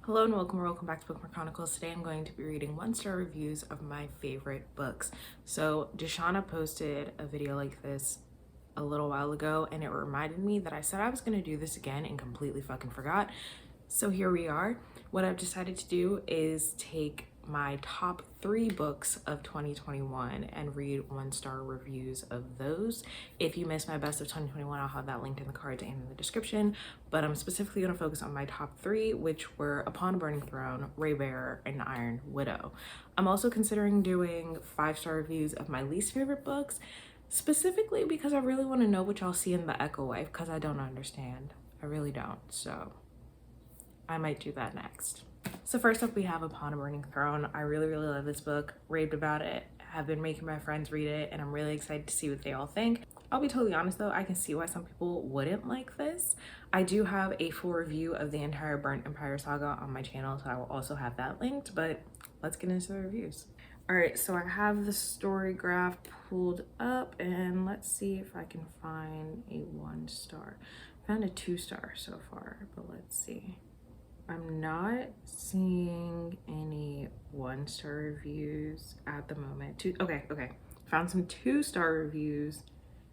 Hello and welcome back to Bookmark Chronicles. Today I'm going to be reading 1-star reviews of my favorite books. So Deshauna posted a video like this a little while ago and it reminded me that I said I was going to do this again and completely fucking forgot. So here we are. What I've decided to do is take my top 3 books of 2021 and read 1-star reviews of those. If you missed my best of 2021, I'll have that linked in the cards and in the description, but I'm specifically going to focus on my top 3, which were Upon a Burning Throne, Raybearer, and Iron Widow. I'm also considering doing 5-star reviews of my least favorite books, specifically because I really want to know what y'all see in The Echo Wife, because I don't understand. I really don't, so I might do that next. So first up, we have Upon a Burning Throne. I really love this book, raved about it, have been making my friends read it, and I'm really excited to see what they all think. I'll be totally honest though, I can see why some people wouldn't like this. I do have a full review of the entire Burnt Empire saga on my channel, so I will also have that linked, but let's get into the reviews. All right, so I have the StoryGraph pulled up, and let's see if I can find a 1-star. I found a 2-star so far, but let's see. I'm not seeing any 1-star reviews at the moment. Okay. Found some 2-star reviews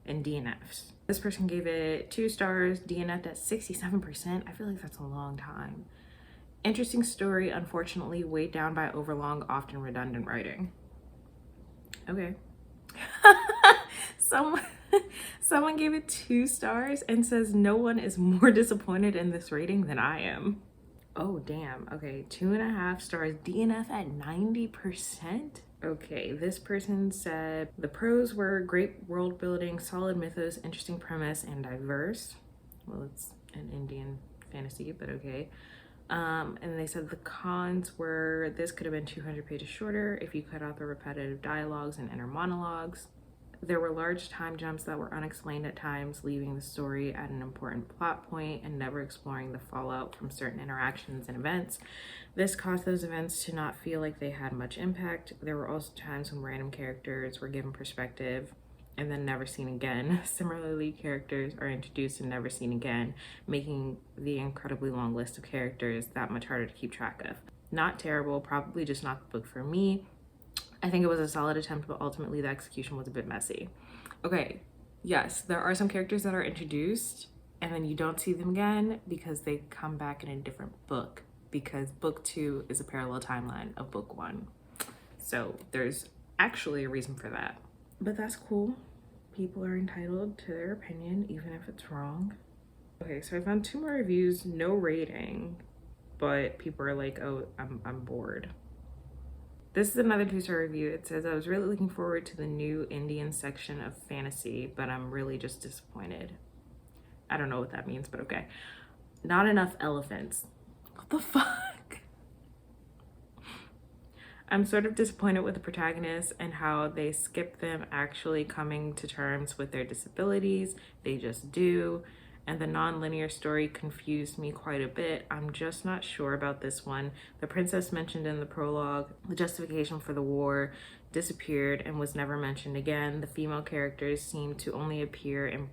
and DNFs. This person gave it 2 stars, DNF'd at 67%. I feel like that's a long time. Interesting story, unfortunately weighed down by overlong, often redundant writing. Okay. Someone gave it 2 stars and says no one is more disappointed in this rating than I am. Oh, damn. Okay, 2.5 stars. DNF at 90%? Okay, this person said the pros were great world building, solid mythos, interesting premise, and diverse. Well, it's an Indian fantasy, but okay. And they said the cons were this could have been 200 pages shorter if you cut out the repetitive dialogues and inner monologues. There were large time jumps that were unexplained at times, leaving the story at an important plot point and never exploring the fallout from certain interactions and events. This caused those events to not feel like they had much impact. There were also times when random characters were given perspective and then never seen again. Similarly, characters are introduced and never seen again, making the incredibly long list of characters that much harder to keep track of. Not terrible, probably just not the book for me. I think it was a solid attempt, but ultimately the execution was a bit messy. Okay, yes, there are some characters that are introduced and then you don't see them again because they come back in a different book, because book 2 is a parallel timeline of book 1. So there's actually a reason for that. But that's cool. People are entitled to their opinion, even if it's wrong. Okay, so I found 2 more reviews, no rating, but people are like, oh, I'm bored. This is another 2-star review. It says, I was really looking forward to the new Indian section of fantasy, but I'm really just disappointed. I don't know what that means, but okay. Not enough elephants. What the fuck? I'm sort of disappointed with the protagonists and how they skip them actually coming to terms with their disabilities. They just do. And the non-linear story confused me quite a bit. I'm just not sure about this one. The princess mentioned in the prologue, the justification for the war, disappeared and was never mentioned again. The female characters seem to only appear in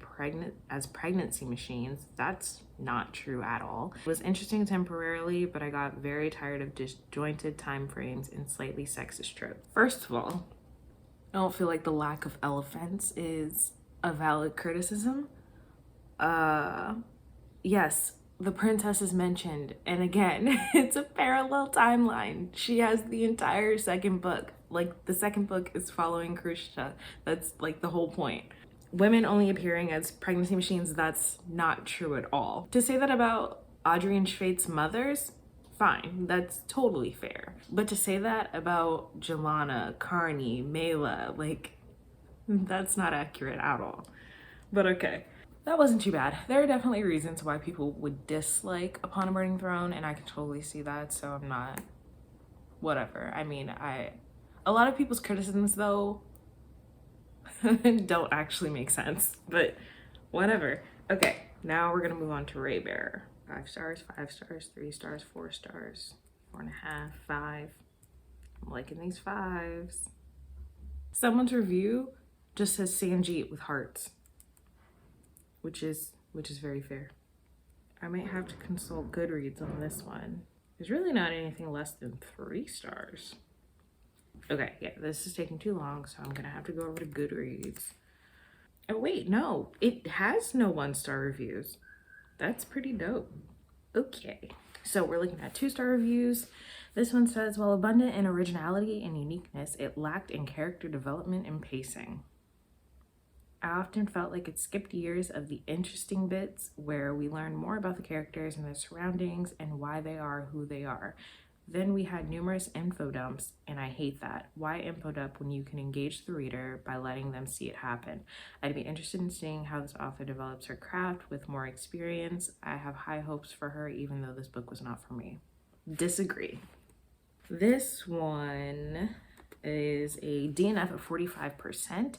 as pregnancy machines. That's not true at all. It was interesting temporarily, but I got very tired of disjointed time frames and slightly sexist tropes. First of all, I don't feel like the lack of elephants is a valid criticism. Yes, the princess is mentioned, and again, it's a parallel timeline. She has the entire second book. Like, the second book is following Krishna. That's like the whole point. Women only appearing as pregnancy machines, that's not true at all. To say that about Audrey and Shveit's mothers, fine, that's totally fair. But to say that about Jelana, Carney, Mela, like, that's not accurate at all. But okay. That wasn't too bad. There are definitely reasons why people would dislike Upon a Burning Throne, and I can totally see that, so I'm not, whatever. I mean, a lot of people's criticisms though don't actually make sense, but whatever. Okay, now we're gonna move on to Raybearer. 5 stars, 5 stars, 3 stars, 4 stars, 4.5, 5. I'm liking these 5s. Someone's review just says Sanjeet with hearts, which is very fair. I might have to consult Goodreads on this one. There's really not anything less than 3 stars. Okay, yeah, this is taking too long, so I'm gonna have to go over to Goodreads. Oh wait, no, it has no 1-star reviews. That's pretty dope. Okay, so we're looking at 2-star reviews. This one says, while abundant in originality and uniqueness, it lacked in character development and pacing. I often felt like it skipped years of the interesting bits where we learn more about the characters and their surroundings and why they are who they are. Then we had numerous info dumps, and I hate that. Why info dump when you can engage the reader by letting them see it happen? I'd be interested in seeing how this author develops her craft with more experience. I have high hopes for her, even though this book was not for me. Disagree. This one is a DNF of 45%.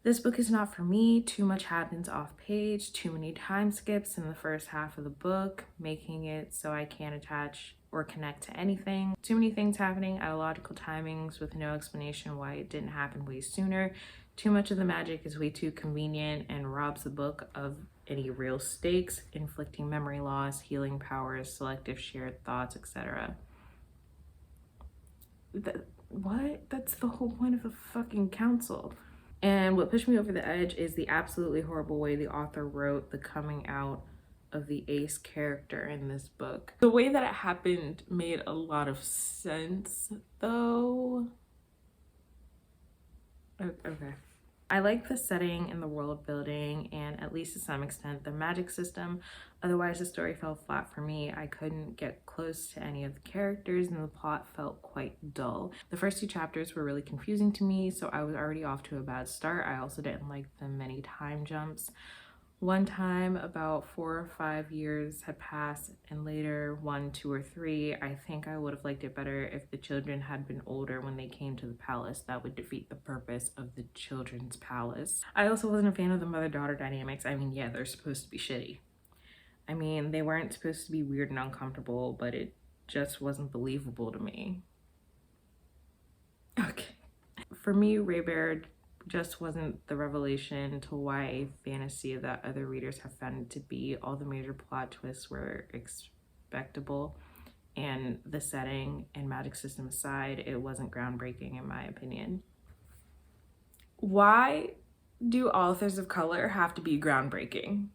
This book is not for me. Too much happens off page, too many time skips in the first half of the book, making it so I can't attach or connect to anything. Too many things happening at illogical timings with no explanation why it didn't happen way sooner. Too much of the magic is way too convenient and robs the book of any real stakes, inflicting memory loss, healing powers, selective shared thoughts, etc. What? That's the whole point of the fucking council. And what pushed me over the edge is the absolutely horrible way the author wrote the coming out of the ace character in this book. The way that it happened made a lot of sense, though. Okay. I like the setting and the world building, and at least to some extent the magic system. Otherwise, the story fell flat for me. I couldn't get close to any of the characters, and the plot felt quite dull. The first 2 chapters were really confusing to me, so I was already off to a bad start. I also didn't like the many time jumps. One time, about 4 or 5 years had passed, and later 1, 2, or 3. I think I would have liked it better if the children had been older when they came to the palace. That would defeat the purpose of the children's palace. I also wasn't a fan of the mother-daughter dynamics. I mean, yeah, they're supposed to be shitty. I mean, they weren't supposed to be weird and uncomfortable, but it just wasn't believable to me. Okay. For me, Raybearer just wasn't the revelation to YA fantasy that other readers have found it to be. All the major plot twists were expectable, and the setting and magic system aside, it wasn't groundbreaking in my opinion. Why do authors of color have to be groundbreaking?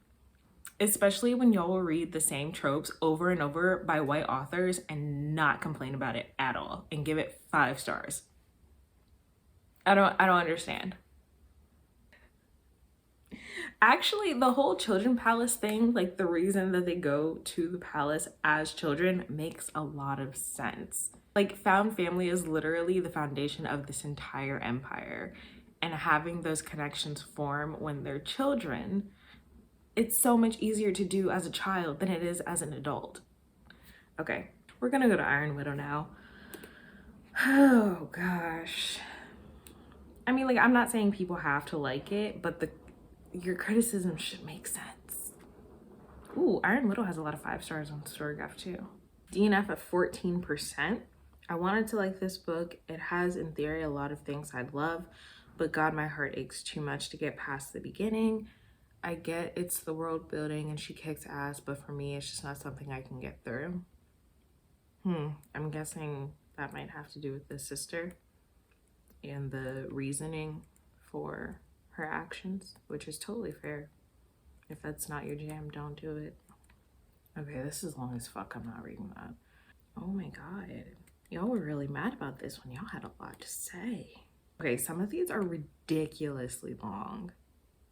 Especially when y'all will read the same tropes over and over by white authors and not complain about it at all and give it 5 stars. I don't understand. Actually, the whole children palace thing, like the reason that they go to the palace as children, makes a lot of sense. Like, found family is literally the foundation of this entire empire, and having those connections form when they're children, it's so much easier to do as a child than it is as an adult. Okay, we're gonna go to Iron Widow now. Oh gosh. I mean, like, I'm not saying people have to like it, but your criticism should make sense. Ooh, Iron Widow has a lot of 5 stars on StoryGraph too. DNF at 14%. I wanted to like this book. It has, in theory, a lot of things I'd love, but God, my heart aches too much to get past the beginning. I get it's the world building and she kicks ass, but for me, it's just not something I can get through. I'm guessing that might have to do with the sister and the reasoning for her actions, which is totally fair. If that's not your jam, don't do it. Okay, this is long as fuck. I'm not reading that. Oh my God. Y'all were really mad about this one. Y'all had a lot to say. Okay, some of these are ridiculously long.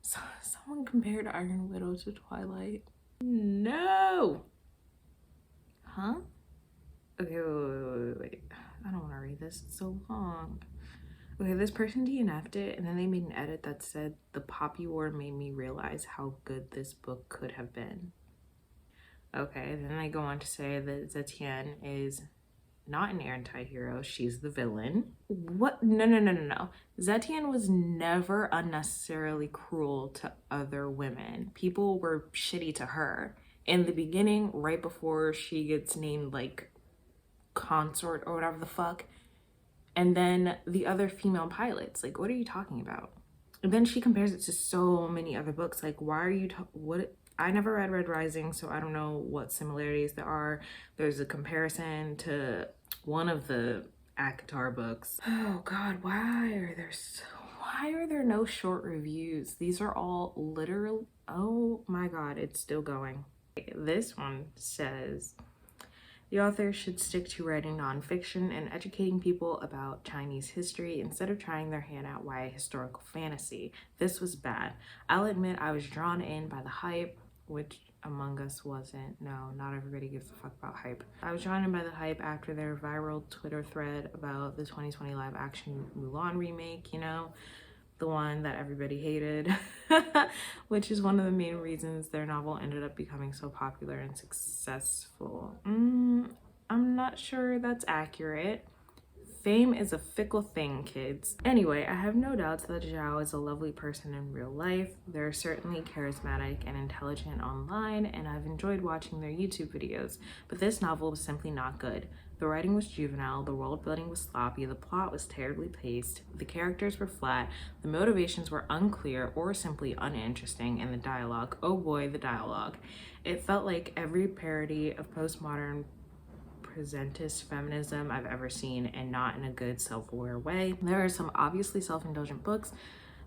So, someone compared Iron Widow to Twilight. No! Huh? Okay, wait. I don't want to read this. It's so long. Okay, this person DNF'd it, and then they made an edit that said, the Poppy War made me realize how good this book could have been. Okay, then I go on to say that Zetienne is not an anti-hero, she's the villain. What? No. Zetienne was never unnecessarily cruel to other women. People were shitty to her. In the beginning, right before she gets named, like, consort or whatever the fuck, and then the other female pilots, like, what are you talking about? And then she compares it to so many other books. Like, why are you what? I never read Red Rising, so I don't know what similarities there are. There's a comparison to one of the ACOTAR books. Oh God, why are there no short reviews? These are all literal. Oh my God, it's still going. This one says, the author should stick to writing nonfiction and educating people about Chinese history instead of trying their hand at YA historical fantasy. This was bad. I'll admit I was drawn in by the hype, which Among Us wasn't. No, not everybody gives a fuck about hype. I was drawn in by the hype after their viral Twitter thread about the 2020 live action Mulan remake, you know? The one that everybody hated, which is one of the main reasons their novel ended up becoming so popular and successful. I'm not sure that's accurate. Fame is a fickle thing, kids. Anyway, I have no doubts that Zhao is a lovely person in real life. They're certainly charismatic and intelligent online, and I've enjoyed watching their YouTube videos, but this novel was simply not good. The writing was juvenile, the world building was sloppy, the plot was terribly paced, the characters were flat, the motivations were unclear or simply uninteresting, and the dialogue, oh boy, the dialogue. It felt like every parody of postmodern presentist feminism I've ever seen, and not in a good self-aware way. There are some obviously self-indulgent books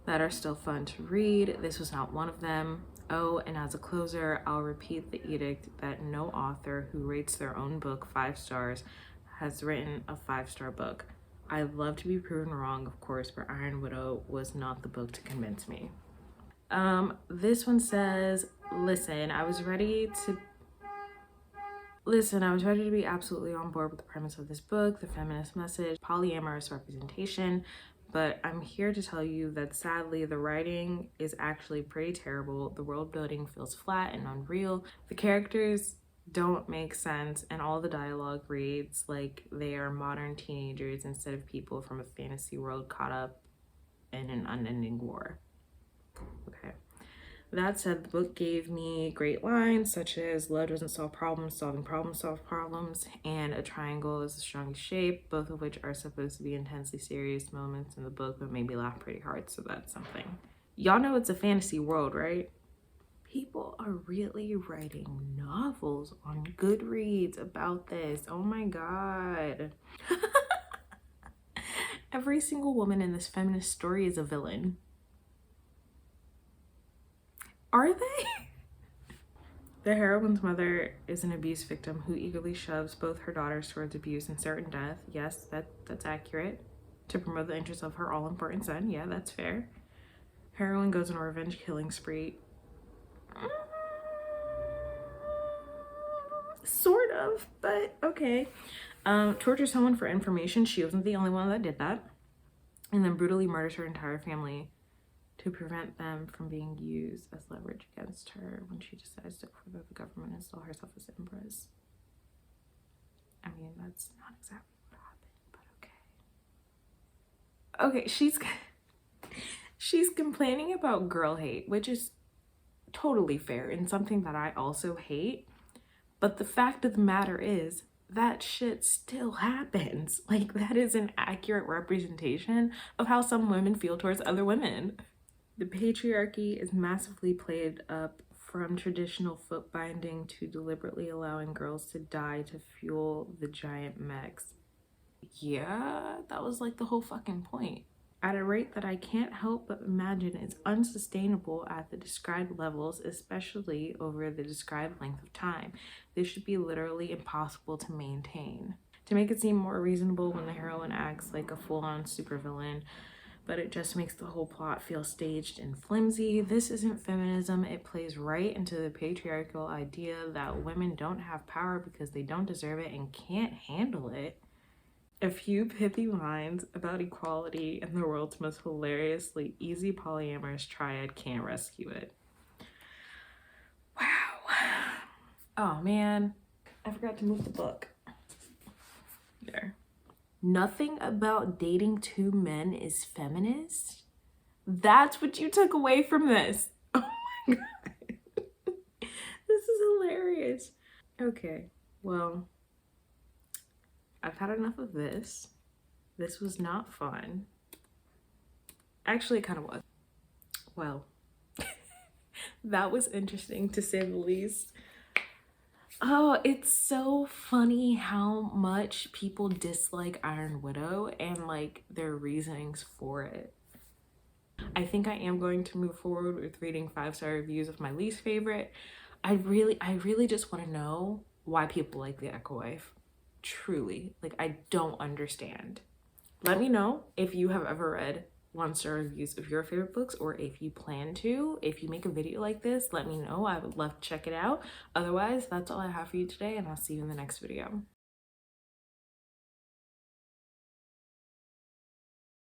that are still fun to read. This was not one of them. Oh, and as a closer, I'll repeat the edict that no author who rates their own book 5 stars has written a 5-star book. I'd love to be proven wrong, of course, but Iron Widow was not the book to convince me. This one says, listen, I was ready to be absolutely on board with the premise of this book, the feminist message, polyamorous representation, but I'm here to tell you that sadly the writing is actually pretty terrible. The world building feels flat and unreal. The characters don't make sense, and all the dialogue reads like they are modern teenagers instead of people from a fantasy world caught up in an unending war. Okay. That said, the book gave me great lines such as love doesn't solve problems, solving problems solve problems, and a triangle is the strongest shape, both of which are supposed to be intensely serious moments in the book but made me laugh pretty hard, so that's something. Y'all know it's a fantasy world, right? People are really writing novels on Goodreads about this. Oh my God. Every single woman in this feminist story is a villain. Are they? The heroine's mother is an abuse victim who eagerly shoves both her daughters towards abuse and certain death. Yes, that's accurate. To promote the interests of her all-important son. Yeah, that's fair. Heroine goes on a revenge killing spree. Sort of, but okay. Tortures someone for information. She wasn't the only one that did that. And then brutally murders her entire family to prevent them from being used as leverage against her when she decides to further the government and install herself as empress. I mean, that's not exactly what happened, but okay. Okay, she's complaining about girl hate, which is totally fair and something that I also hate. But the fact of the matter is, that shit still happens. Like, that is an accurate representation of how some women feel towards other women. The patriarchy is massively played up, from traditional foot binding to deliberately allowing girls to die to fuel the giant mechs. Yeah, that was like the whole fucking point. At a rate that I can't help but imagine is unsustainable at the described levels, especially over the described length of time. This should be literally impossible to maintain. To make it seem more reasonable when the heroine acts like a full-on supervillain, but it just makes the whole plot feel staged and flimsy. This isn't feminism. It plays right into the patriarchal idea that women don't have power because they don't deserve it and can't handle it. A few pithy lines about equality and the world's most hilariously easy polyamorous triad can't rescue it. Wow. Oh man, I forgot to move the book. There. Nothing about dating 2 men is feminist? That's what you took away from this. Oh my God. This is hilarious. Okay, well, I've had enough of this. This was not fun. Actually, it kind of was. Well, That was interesting to say the least. Oh, it's so funny how much people dislike Iron Widow and like their reasonings for it. I think I am going to move forward with reading 5-star reviews of my least favorite. I really just want to know why people like The Echo Wife. Truly, like, I don't understand. Let me know if you have ever read 1-star reviews of your favorite books, or if you plan to. If you make a video like this, let me know. I would love to check it out. Otherwise, that's all I have for you today, and I'll see you in the next video.